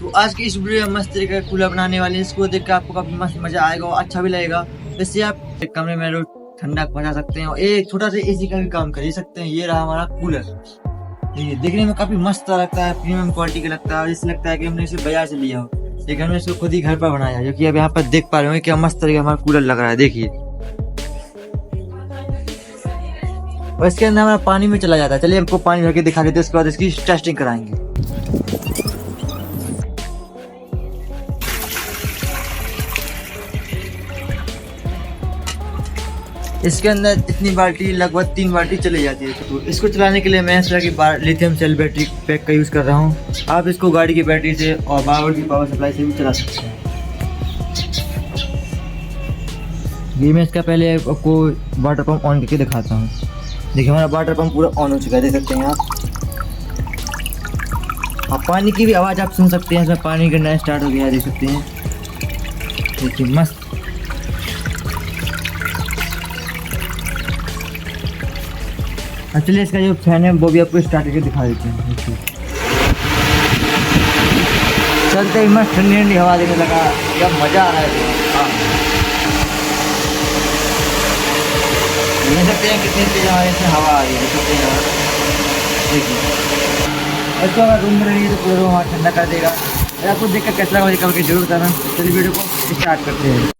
तो आज की इस वीडियो में मस्त तरीके का कूलर बनाने वाले हैं। इसको देख के आपको काफी मस्त मजा आएगा और अच्छा भी लगेगा। इससे आप एक कमरे में रोज ठंडा पहुंचा सकते हैं और एक छोटा सा एसी का भी काम कर ही सकते हैं। ये रहा हमारा कूलर। ये देखने में काफी मस्त लगता है, प्रीमियम क्वालिटी का लगता है। इससे लगता है कि हमने इसे बाजार से लिया हो, लेकिन हमने इसको खुद ही घर पर बनाया, जो कि अब यहाँ पर देख पा रहे हो क्या मस्त तरीके हमारा कूलर लग रहा है। देखिए, और इसके अंदर हमारा पानी में चला जाता है। चलिए हमको पानी भर के दिखा देते हैं, उसके बाद इसकी टेस्टिंग कराएंगे। इसके अंदर इतनी बाल्टी, लगभग 3 बाल्टी चली जाती है। तो इसको चलाने के लिए मैं इस तरह की लिथियम सेल बैटरी पैक का यूज़ कर रहा हूँ। आप इसको गाड़ी की बैटरी से और 12 वोल्ट की पावर सप्लाई से भी चला सकते हैं। ये मैं इसका पहले आपको वाटर पंप ऑन करके दिखाता हूँ। देखिए, हमारा वाटर पंप पूरा ऑन हो चुका है, देख सकते हैं आप पानी की भी आवाज़ आप सुन सकते हैं। इसमें पानी गिरना स्टार्ट हो गया है, देख सकते हैं। देखिए मस्त। चलिए इसका जो फैन है वो भी आपको स्टार्ट करके दिखा देते हैं। चलते ही मस्त ठंडी ठंडी हवा देने लगा, क्या मज़ा आ रहा है। देख सकते हैं कितनी तेज हमारे से हवा आ रही है, देख सकते हैं। देखिए, इसको अगर रूम में रहेगी तो पूरा रूम हवा ठंडा कर देगा। अगर आपको देख कर कैसा लगा मुझे कमेंट करके जरूर बताना। चलिए वीडियो को स्टार्ट करते हैं।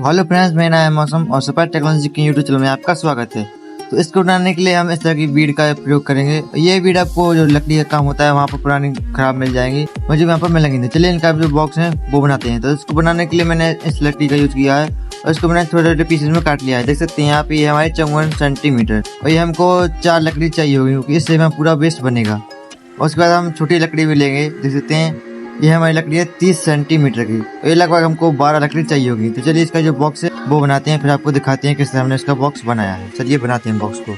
हेलो फ्रेंड्स, मेरा नाम है मौसम और सुपर टेक्नोलॉजी के यूट्यूब चैनल में आपका स्वागत है। तो इसको बनाने के लिए हम इस तरह की बीड का प्रयोग करेंगे। ये बीड आपको जो लकड़ी का काम होता है वहाँ पर पुरानी खराब मिल जाएंगी, मुझे वहाँ पर मिलेंगी। चलिए इनका जो बॉक्स है वो बनाते हैं। तो इसको बनाने के लिए मैंने इस लकड़ी का यूज़ किया है और इसको मैंने छोटे छोटे पीसेज में काट लिया है। देख सकते हैं यहाँ पे ये हमारे 54 सेंटीमीटर और ये हमको 4 लकड़ी चाहिए होगी, क्योंकि इससे हमें पूरा बेस्ट बनेगा। और उसके बाद हम छोटी लकड़ी भी लेंगे। देख सकते हैं ये हमारी लकड़ी है 30 सेंटीमीटर की। ये लगभग हमको 12 लकड़ी चाहिए होगी। तो चलिए इसका जो बॉक्स है वो बनाते हैं, फिर आपको दिखाते हैं किस तरह हमने इसका बॉक्स बनाया है। चलिए बनाते हैं बॉक्स को।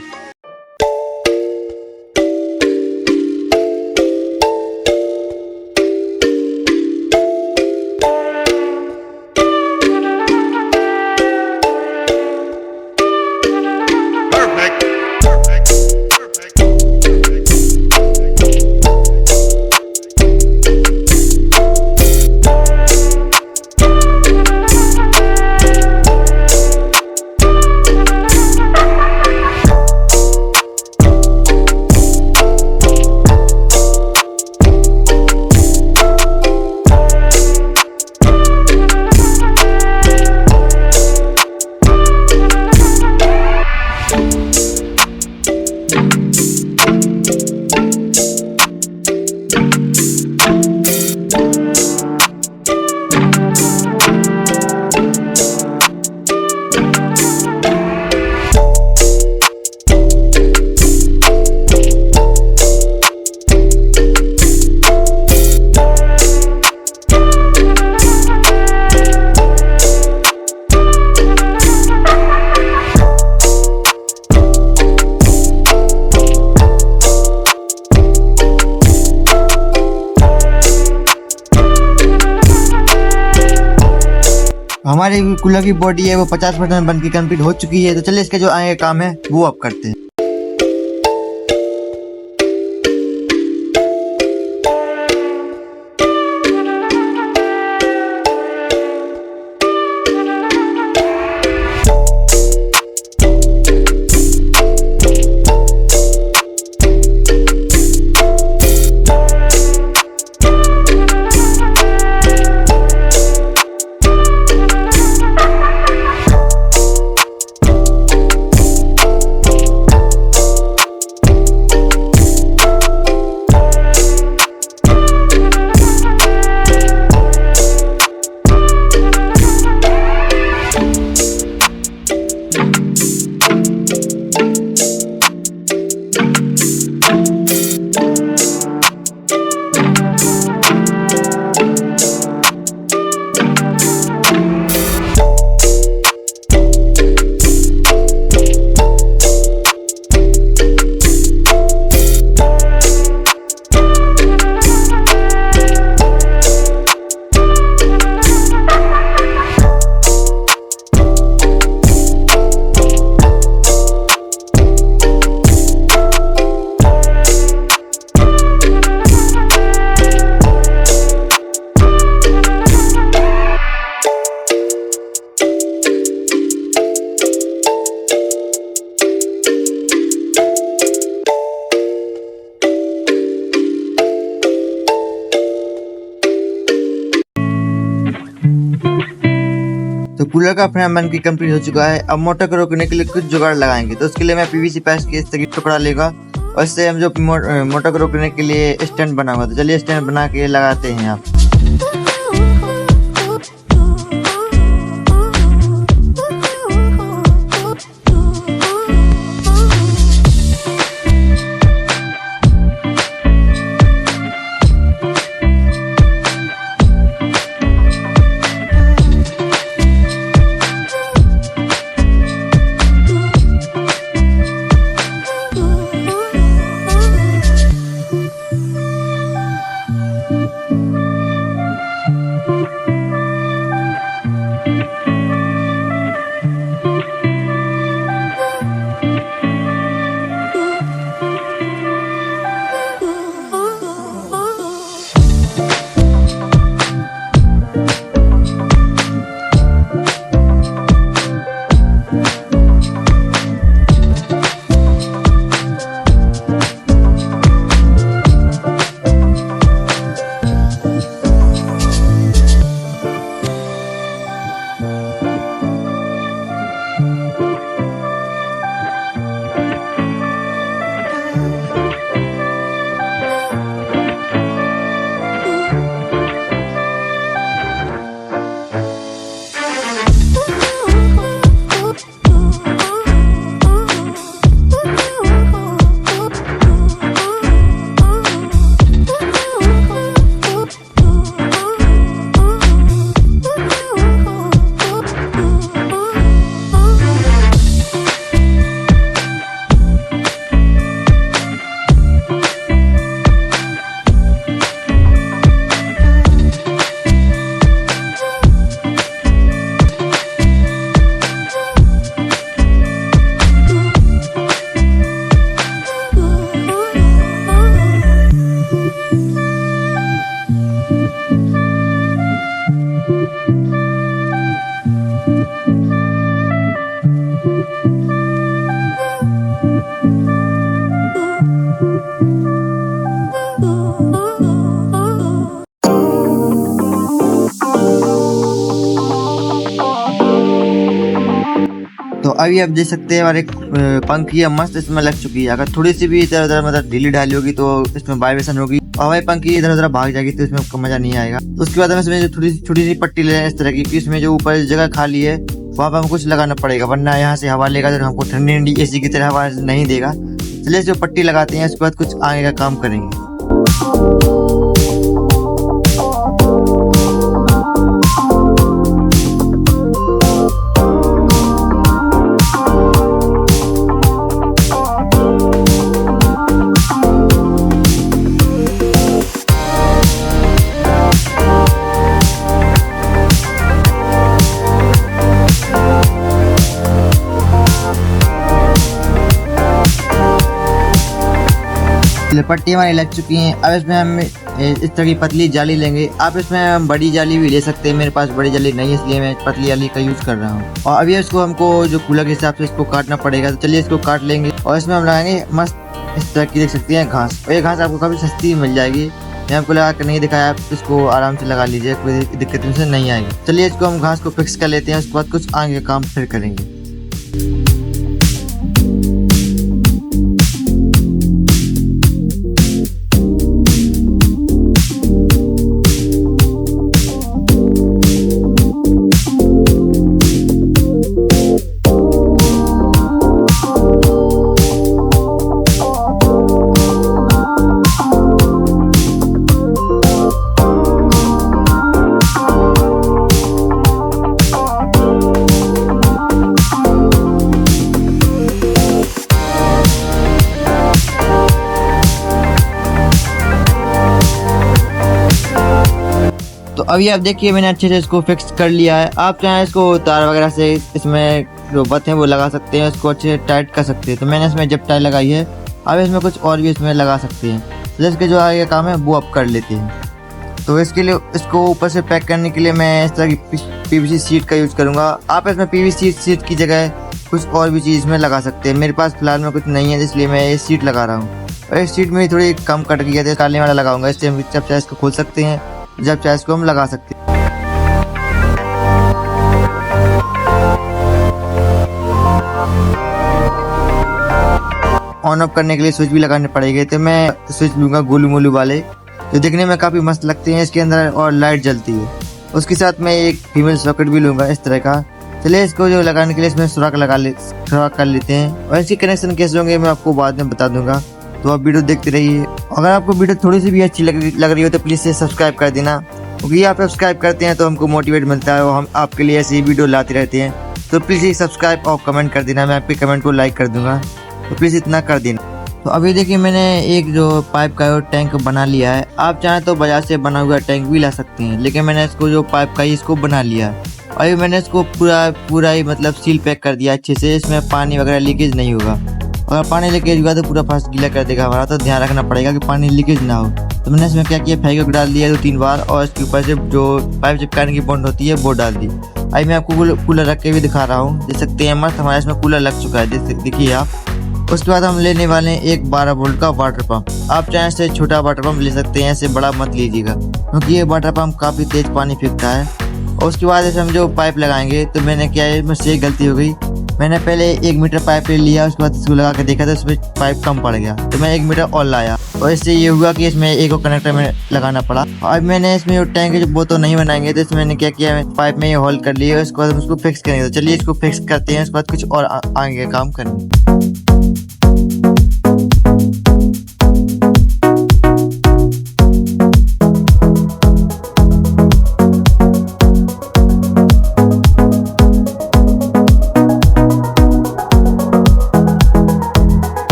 हमारे कूलर की बॉडी है वो 50% बन के कंप्लीट हो चुकी है। तो चलिए इसका जो आगे काम है वो अब करते हैं। कूलर का फ्रेम बन के कंप्लीट हो चुका है। अब मोटर को रोकने के लिए कुछ जुगाड़ लगाएंगे। तो उसके लिए मैं पीवीसी पाइप के इस तरह की टुकड़ा लेगा और इससे हम जो मोटर को रोकने के लिए स्टैंड बनाऊंगा। तो चलिए स्टैंड बना के लगाते हैं आप। तो अभी आप देख सकते हैं हमारे पंखियाँ मस्त इसमें लग चुकी है। अगर थोड़ी सी भी इधर उधर मतलब ढीली ढाली होगी तो इसमें वाइब्रेशन होगी और हमारी पंखी इधर उधर भाग जाएगी तो इसमें मजा नहीं आएगा। तो उसके बाद हम इसमें जो छोटी सी पट्टी ले इस तरह की, इसमें जो ऊपर जगह खाली है वहाँ पर हमको कुछ लगाना पड़ेगा, वरना यहाँ से हवा लेगा तो हमको ठंडी ठंडी एसी की तरह हवा नहीं देगा। चलिए जो पट्टी लगाते हैं उसके बाद कुछ आगे का काम करेंगे। पट्टी हमारी लग चुकी हैं। अब इसमें हम इस तरह की पतली जाली लेंगे। आप इसमें बड़ी जाली भी ले सकते हैं, मेरे पास बड़ी जाली नहीं है इसलिए मैं पतली जाली का यूज कर रहा हूँ। और अभी इसको हमको जो कूलर के हिसाब से इसको काटना पड़ेगा। तो चलिए इसको काट लेंगे और इसमें हम लगाएंगे मस्त इस तरह की देख सकते हैं घास। और ये घास आपको काफी सस्ती मिल जाएगी, मैं आपको लगा कर नहीं दिखाया, आप इसको आराम से लगा लीजिए, कोई दिक्कत इनसे नहीं आएगी। चलिए इसको हम घास को फिक्स कर लेते हैं, उसके बाद कुछ आगे काम फिर करेंगे। तो अभी आप देखिए मैंने अच्छे से इसको फिक्स कर लिया है। आप चाहें इसको तार वगैरह से इसमें जो बत है वो लगा सकते हैं, इसको अच्छे से टाइट कर सकते हैं। तो मैंने इसमें जब टाइट लगाई है, अब इसमें कुछ और भी इसमें लगा सकते हैं। तो इसके जो आगे काम है वो आप कर लेते हैं। तो इसके लिए इसको ऊपर से पैक करने के लिए मैं इस तरह की पीवीसी शीट का यूज करूँगा। आप इसमें पीवीसी शीट की जगह कुछ और भी चीज़ में लगा सकते हैं। मेरे पास फिलहाल में कुछ नहीं है इसलिए मैं ये शीट लगा रहा हूँ। और इस शीट में थोड़ी कम कट गई है, काटने वाला लगाऊंगा, इससे हम जब चाहे इसको खोल सकते हैं, जब चाहे इसको हम लगा सकते हैं। ऑन ऑफ करने के लिए स्विच भी लगाने पड़ेंगे। तो मैं स्विच लूँगा गोलू मोलू वाले, जो दिखने में काफ़ी मस्त लगते हैं इसके अंदर और लाइट जलती है। उसके साथ मैं एक फीमेल सॉकेट भी लूँगा इस तरह का। चलिए इसको जो लगाने के लिए इसमें सुराख कर लेते हैं, और इसके कनेक्शन कैसे होंगे मैं आपको बाद में बता दूंगा। तो आप वीडियो देखते रहिए। अगर आपको वीडियो थोड़ी सी भी अच्छी लग रही हो तो प्लीज़ से सब्सक्राइब कर देना, क्योंकि आप सब्सक्राइब करते हैं तो हमको मोटिवेट मिलता है और हम आपके लिए ऐसी वीडियो लाते रहते हैं। तो प्लीज़ सब्सक्राइब और कमेंट कर देना, मैं आपके कमेंट को लाइक कर दूंगा, तो प्लीज़ इतना कर देना। तो अभी देखिए मैंने एक जो पाइप का टैंक बना लिया है। आप चाहें तो बाजार से बना हुआ टैंक भी ला सकते हैं, लेकिन मैंने इसको जो पाइप का इसको बना लिया है। अभी मैंने इसको पूरा ही मतलब सील पैक कर दिया अच्छे से, इसमें पानी वगैरह लीकेज नहीं होगा। अगर पानी लीकेज हुआ तो पूरा फर्स्ट गीला कर देगा हमारा, तो ध्यान रखना पड़ेगा कि पानी लीकेज ना हो। तो मैंने इसमें क्या किया, फेविक्विक डाल दिया 2-3 बार, और इसके ऊपर से जो पाइप चिपकाने की बॉन्ड होती है वो डाल दी। अभी मैं आपको कूलर रख के भी दिखा रहा हूँ, देख सकते हैं मस्त हमारे इसमें कूलर लग चुका है, देखिए आप। उसके बाद हम लेने वाले हैं एक 12 वोल्ट का वाटर पंप। आप चाहें से छोटा वाटर पंप ले सकते हैं, ऐसे बड़ा मत लीजिएगा, क्योंकि ये वाटर पंप काफ़ी तेज पानी फेंकता है। और उसके बाद ऐसे हम जो पाइप लगाएंगे, तो मैंने क्या है मुझसे गलती हो गई, मैंने पहले 1 मीटर पाइप ले लिया, उसके बाद इसको लगा के देखा तो उसमें पाइप कम पड़ गया, तो मैं 1 मीटर और लाया, और इससे ये हुआ कि इसमें एक और कनेक्टर में लगाना पड़ा। अब मैंने इसमें जो टैंक है वो तो नहीं बनाएंगे, तो इसमें मैंने क्या किया, पाइप में ये होल कर लिया, उसके बाद हम उसको फिक्स करेंगे। तो चलिए इसको फिक्स करते हैं, उसके बाद कुछ और आगे काम करेंगे।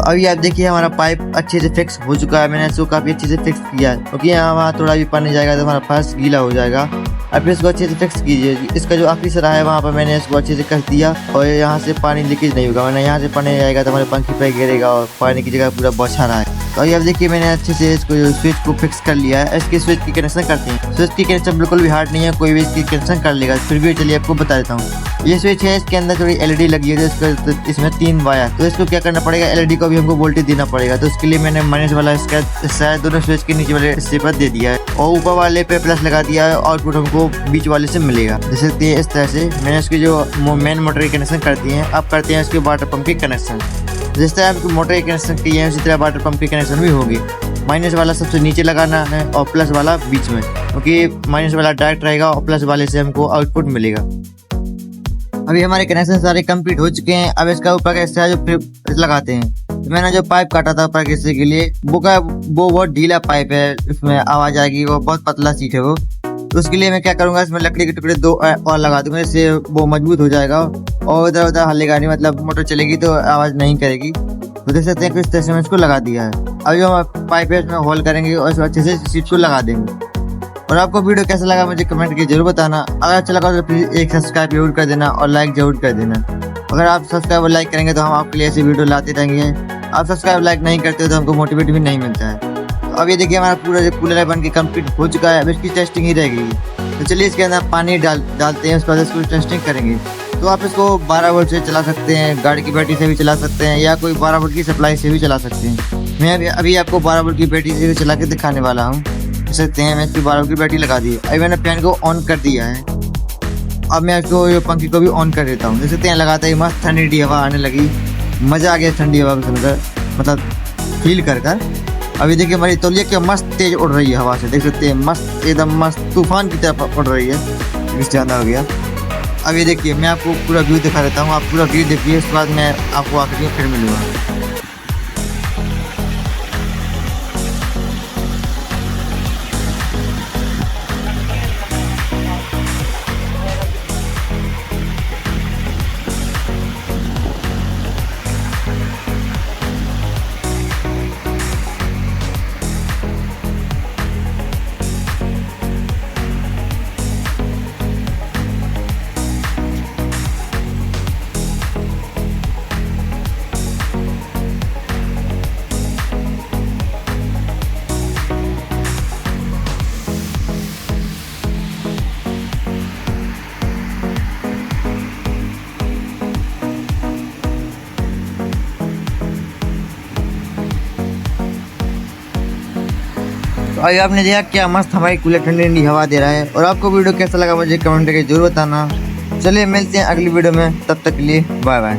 अभी आप देखिए हमारा पाइप अच्छे से फिक्स हो चुका है। मैंने इसको काफ़ी अच्छे से फिक्स किया है, क्योंकि यहाँ वहाँ थोड़ा भी पानी जाएगा तो हमारा फर्श गीला हो जाएगा। अब फिर इसको अच्छे से फिक्स कीजिए। इसका जो आखिरी सरा है वहाँ पर मैंने इसको अच्छे से कस दिया, और यहाँ से पानी लीकेज नहीं होगा, वरना यहाँ से पानी जाएगा तो हमारे पंखी पे गिरेगा और पानी की जगह पूरा बौछा रहा है। तो अभी आप देखिए मैंने अच्छे से इसको स्विच को फिक्स कर लिया है। इसके स्विच की कनेक्शन करते हैं। स्विच की कनेक्शन बिल्कुल भी हार्ड नहीं है, कोई भी इसकी कनेक्शन कर लेगा। फिर भी चलिए आपको बता देता हूँ। ये स्विच है, इसके अंदर थोड़ी एलईडी लगी है, तो इसमें 3 वायर। तो इसको क्या करना पड़ेगा, एलईडी को भी हमको वोल्टेज देना पड़ेगा। तो उसके लिए मैंने माइनस वाला इसका शायद दोनों स्विच के नीचे वाले हिस्से पर दे दिया है, और ऊपर वाले पे प्लस लगा दिया है। आउटपुट हमको बीच वाले से मिलेगा। देख सकते हैं इस तरह से मैंने इसकी जो मेन मोटर की कनेक्शन कर दी है। अब करते हैं इसके वाटर पंप की कनेक्शन। जिस तरह आपकी मोटर की कनेक्शन की है, उसी तरह वाटर पंप की कनेक्शन भी होगी। माइनस वाला सबसे नीचे लगाना है और प्लस वाला बीच में, क्योंकि माइनस वाला डायरेक्ट रहेगा और प्लस वाले से हमको आउटपुट मिलेगा। अभी हमारे कनेक्शन सारे कंप्लीट हो चुके हैं। अब इसका ऊपर का हिस्सा जो फिर लगाते हैं। तो मैंने जो पाइप काटा था ऊपर के हिस्से के लिए, वो बहुत ढीला पाइप है, इसमें आवाज आएगी, वो बहुत पतला सीट है वो। तो उसके लिए मैं क्या करूंगा, इसमें लकड़ी के टुकड़े 2 और लगा दूंगा, इससे वो मजबूत हो जाएगा और इधर उधर हल्लेगा नहीं, मतलब मोटर चलेगी तो आवाज नहीं करेगी। तो देख सकते हैं किस तरह से मैं इसको लगा दिया है। अभी हम पाइप है इसमें होल करेंगे और इसको अच्छे से सीट को लगा देंगे। और आपको वीडियो कैसा लगा मुझे कमेंट करके जरूर बताना। अगर अच्छा लगा तो प्लीज़ एक सब्सक्राइब जरूर कर देना और लाइक जरूर कर देना। अगर आप सब्सक्राइब और लाइक करेंगे तो हम आपके लिए ऐसी वीडियो लाते रहेंगे। आप सब्सक्राइब लाइक नहीं करते हो तो हमको मोटिवेट भी नहीं मिलता है। तो अब ये देखिए हमारा पूरा जो कूलर बन के कम्प्लीट हो चुका है। अब इसकी टेस्टिंग ही रह गई। तो चलिए इसके अंदर पानी डालते हैं, उसके बाद इसको टेस्टिंग करेंगे। तो आप इसको 12 वोल्ट से चला सकते हैं, गाड़ी की बैटरी से भी चला सकते हैं, या कोई 12 वोल्ट की सप्लाई से भी चला सकते हैं। मैं अभी आपको 12 वोल्ट की बैटरी से भी चला के दिखाने वाला हूँ। देख सकते हैं मैं इसकी 12 वोल्ट की बैटरी लगा दी है। अभी मैंने फैन को ऑन कर दिया है। अब मैं इसको ये पंखी को भी ऑन कर देता हूँ। देख सकते हैं लगाते ही मस्त ठंडी हवा आने लगी। मज़ा आ गया ठंडी हवा को सुनकर, मतलब फील कर। अभी देखिए हमारी तौलिया क्या मस्त तेज उड़ रही है हवा से। देख सकते हैं मस्त एकदम मस्त तूफान की तरफ उड़ रही है। इस ज़्यादा हो गया। अब ये देखिए मैं आपको पूरा व्यू दिखा देता हूँ। आप पूरा व्यू देखिए, उसके बाद मैं आपको आखिर में फिर मिलूँगा। भाई आपने देखा क्या मस्त हमारी कूलर ठंडी ठंडी हवा दे रहा है। और आपको वीडियो कैसा लगा मुझे कमेंट करके जरूर बताना। चलिए मिलते हैं अगली वीडियो में, तब तक के लिए बाय बाय।